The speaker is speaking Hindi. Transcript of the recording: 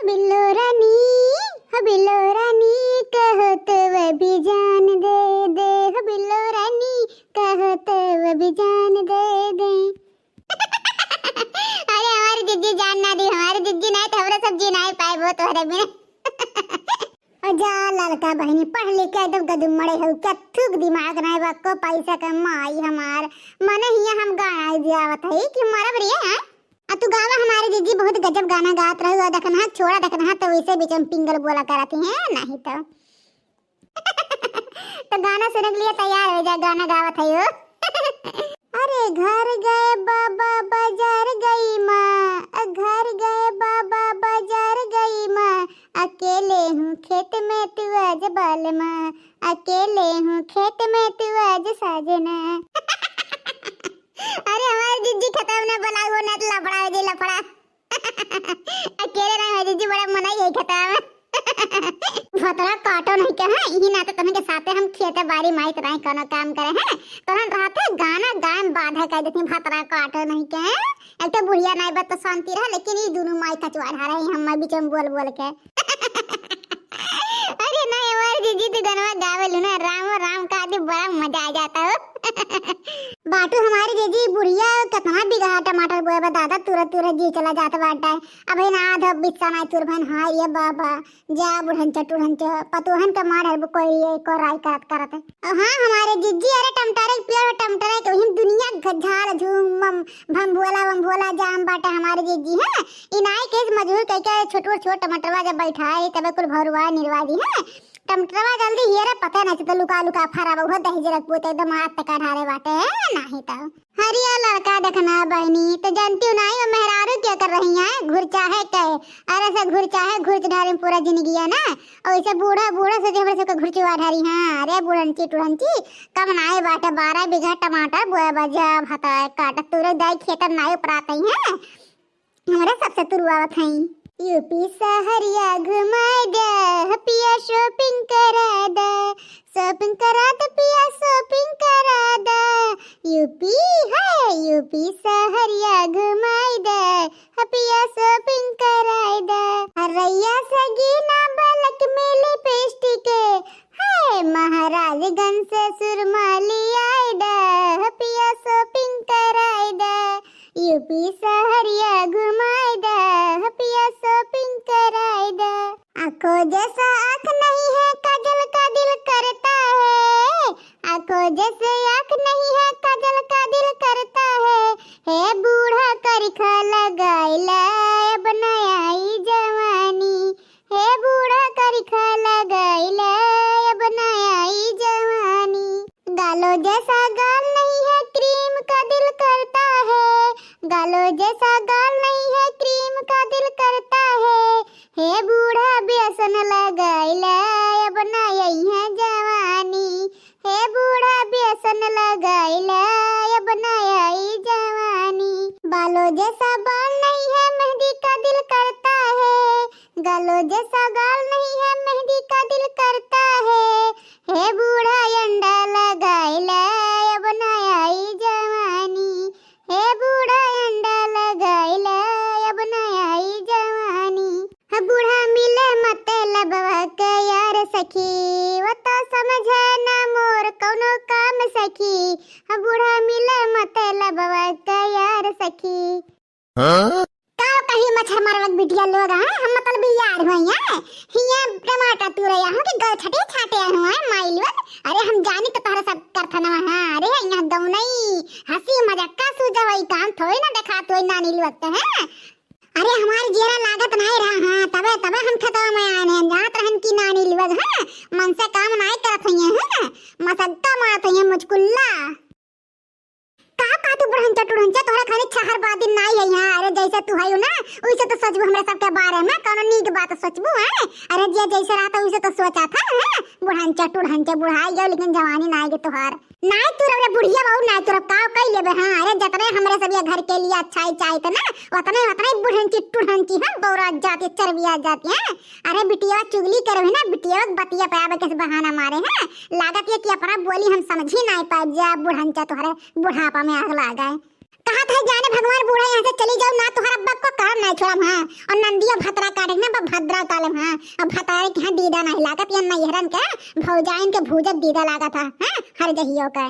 बिल्लो रानी, हो बिल्लो रानी, कहो तो वह भी जान दे दे, हो बिल्लो रानी, कहो तो वह भी जान दे दे। अरे हमारी जिज्जी जान ना दी, हमारी जिज्जी नहीं तो हमारे सब जी नहीं पाए वो तो हरे बिना। जा लड़का बहनी पढ़ लिख के एकदम गदुम मड़े हो, क्या थूक दिमाग नहीं बक्को पैसा कमाई हमार मने हिया हम गाना दियावत है कि मारा बढ़िया है। तू गावा हमारी जीजी बहुत गजब गाना गात रही हो, देखना छोड़ा देखना तो वैसे बीच में पिंगल बोला करती है नहीं तो। तो गाना सुनने के लिए तैयार हो जा, गाना गावत है हो। अरे घर गए बाबा बाजार गई माँ, घर गए बाबा बाजार गई माँ, अकेले हूँ खेत में तू आज बाल माँ, अकेले हूँ खेत में तू आज साजना। अरे हमारी जीजी खत्म ना बोला वो ना लफड़ा हो जी लफड़ा। अकेले ना है जीजी बड़ा मना ही खत्म। फतरा काटो नहीं के हैं यही ना तो तुम्हें के साथे हम खेते बाड़ी माई तो नहीं कोनो काम करे हैं तो हम रहते गाना गायन बाधा कह देती फतरा काटो नहीं के हैं। एक तो बुढ़िया नहीं बात तो शांति रहा, लेकिन ये दोनों माई कचवा रही हम बीच में बोल बोल के। अरे नहीं हमारी जीजी तो गनवा गावे ना राम राम का दी बड़ा मजा आ जाता हो। बाटू हमारी जीजी बुढ़िया कितना बिगहा टमाटर बोए बा दादा तुरंत तुरंत जी चला जाता बाटा। अब ना आधा बिस्सा नहीं तुर बहन हां ये बाबा जा बुढ़न चटुढ़न च पतोहन का मार है कोई को राय करत हां हमारे जीजी। अरे टमटारे प्योर टमटारे तो हम दुनिया गझार झूम भम भोला जाम बाटा हमारे जीजी है इनाई के मजदूर कह के छोट टमाटरवा जब बैठाए तब कुल भरुआ निर्वादी है टमटरवा जल्दी हेरे पता नहीं तो लुका लुका फरा बहुत दही रख पोते एकदम हाथ तक ढारे बाटे नहीं तो हरिया लड़का देखना बहनी तो जानती नहीं वो मेहरारू क्या कर रही हैं घुरचा है कहे अरे से घुरचा है घुरच ढारे में पूरा जिंदगी है ना और इसे बूढ़ा से हमरे सबके घुरचुआ ढारी हां। अरे बुढ़नची टुढ़नची कम नाए बाटे 12 बीघा टमाटर बोए बजा भाता काट तुरे दाई खेत नाए प्राते हैं हमारे सबसे तुरुआवत हैं। यूपी सहरिया घुमाए दे पिया शॉपिंग करा दे शॉपिंग करा दे पिया शॉपिंग करा दे यूपी है यूपी सहरिया घुमाए दे पिया शॉपिंग करा दे हरैया सगीना बलक में लिपस्टिक है महाराजगंज से सुरमा लियाए दे पिया शॉपिंग करा दे यूपी सहरिया घुमाए दे पिया शॉपिंग कराए दे। आँखों जैसा आँख नहीं है काजल का दिल करता है आँखों जैसे आँख नहीं है काजल का दिल करता है बूढ़ा करखा लगाइला बनाई जवानी है बूढ़ा करखा लगाइला बनाई जवानी। गालो जैसा गाल नहीं है क्रीम का दिल करता है गालो जैसा गाल नहीं है क्रीम का दिल करता है बूढ़ा व्यसन लगाइला बनाई है जवानी है बूढ़ा व्यसन लगाइला बनाई जवानी। बालो जैसा बाल नहीं है मेहंदी का दिल करता है गालो जैसा गाल नहीं है मेहंदी का दिल करता है बूढ़ा अंडा लगाइला बनाई जवानी है बूढ़ा अंडा लगाइला बनाई जवानी। बूढ़ा मिले मतलब के यार सखी वो तो समझे ना मोर कोनो काम सखी बूढ़ा मिले मतलब के यार सखी का कहीं मच्छर मारलक बिटिया लोग हम मतलब यार भैया हिया टमाटर तुरे यहाँ के गल छटे छाटे हुआ है माइलवन। अरे हम जानी तो तोहरा सब करथना हां। अरे यहाँ दम नहीं हंसी मजाक का सुझावई काम थोड़ी ना देखा तो नानी लगते हैं। अरे हमारी जेरा लागत नहीं रहा हां तबे हम खतवा में आने हम जात रहन की नानी लग हां मन से काम नहीं करत हई हां मसक्का मारत हई मुझकुल्ला का तू बहन चटुढ़ंचा तोहरा खाली छहर बात दिन नहीं है यहाँ। अरे जैसे तू है ना वैसे तो सोचबू हमरा सबके बारे में कोनो नीक बात सोचबू है। अरे जे जैसे रहता वैसे तो सोचा था है बुढ़न चटुढ़ंचा बुढ़ाई गयो लेकिन जवानी ना आएगी तोहार नहीं तू रे बुढ़िया बहु ना तू का कई लेबे हां। अरे जतने हमरे सब ये घर के लिए अच्छाई चाहिए ना उतने बुढ़न चटुढ़ंची है बौरा जाती चरबिया जाती है। अरे बिटिया चुगली करबे ना बिटिया बतिया पे आवे के बहाना मारे हैं लागत ये कि अपना बोली हम समझ ही नहीं पाए जा बुढ़ंचा तोहरे बुढ़ापा में आग लगा है कहा था जाने भगवान बूढ़ा यहाँ से चली जाओ ना, तुम्हारा अब्बा को काम नहीं छोड़म हां। और नंदिया भतरा काटे ना भद्रा तालम हां। अब भतारे के हां दीदा नहीं लागत, ये नैहरन के भौजाइन के भूजत दीदा लागत हां हर जहियो का।